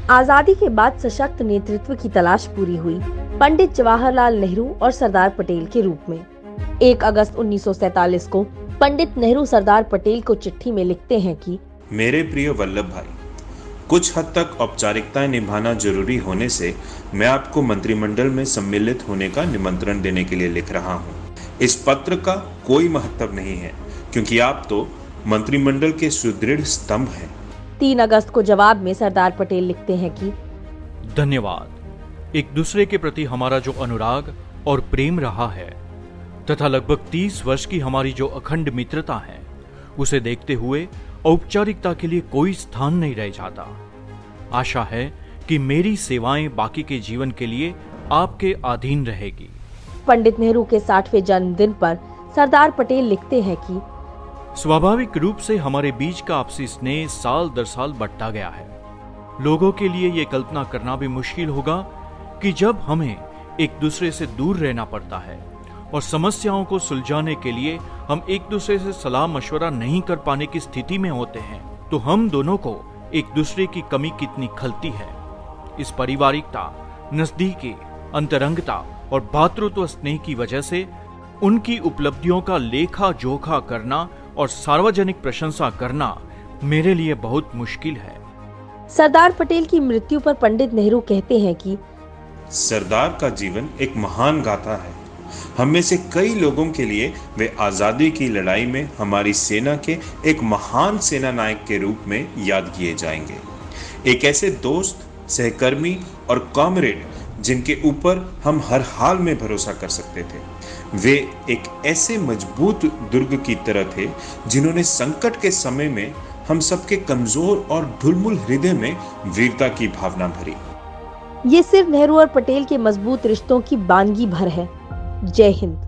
आजादी के बाद सशक्त नेतृत्व की तलाश पूरी हुई पंडित जवाहरलाल नेहरू और सरदार पटेल के रूप में। 1 अगस्त 1947 को पंडित नेहरू सरदार पटेल को चिट्ठी में लिखते हैं कि मेरे प्रिय वल्लभ भाई, कुछ हद तक औपचारिकताएं निभाना जरूरी होने से मैं आपको मंत्रिमंडल में सम्मिलित होने का निमंत्रण देने के लिए लिख रहा हूं। इस पत्र का कोई महत्व नहीं है क्योंकि आप तो मंत्रिमंडल के सुदृढ़ स्तंभ हैं। 3 अगस्त को जवाब में सरदार पटेल लिखते हैं कि धन्यवाद। एक दूसरे के प्रति हमारा जो अनुराग और प्रेम रहा है तथा लगभग 30 वर्ष की हमारी जो अखंड मित्रता है, उसे देखते हुए औपचारिकता के लिए कोई स्थान नहीं रह जाता। आशा है कि मेरी सेवाएं बाकी के जीवन के लिए आपके अधीन रहेगी। पंडित नेहरू के 60वें जन्मदिन पर सरदार पटेल लिखते हैं कि स्वाभाविक रूप से हमारे बीच का आपसी स्नेह साल दर साल बढ़ता गया है। लोगों के लिए यह कल्पना करना भी मुश्किल होगा कि जब हमें एक दूसरे से दूर रहना पड़ता है और समस्याओं को सुलझाने के लिए हम एक दूसरे से सलाह मशवरा नहीं कर पाने की स्थिति में होते हैं, तो हम दोनों को एक दूसरे की कमी कितनी खलती है। इस पारिवारिकता, नजदीकी, अंतरंगता और भातृत्व स्नेह की वजह से उनकी उपलब्धियों का लेखा जोखा करना और सार्वजनिक प्रशंसा करना मेरे लिए बहुत मुश्किल है। सरदार पटेल की मृत्यु पर पंडित नेहरू कहते हैं कि सरदार का जीवन एक महान गाथा है। हम में से कई लोगों के लिए वे आजादी की लड़ाई में हमारी सेना के एक महान सेना नायक के रूप में याद किए जाएंगे। एक ऐसे दोस्त, सहकर्मी और कॉमरेड जिनके ऊपर हम हर हाल में भरोसा कर सकते थे। वे एक ऐसे मजबूत दुर्ग की तरह थे जिन्होंने संकट के समय में हम सबके कमजोर और ढुलमुल हृदय में वीरता की भावना भरी। ये सिर्फ नेहरू और पटेल के मजबूत रिश्तों की बानगी भर है। जय हिंद।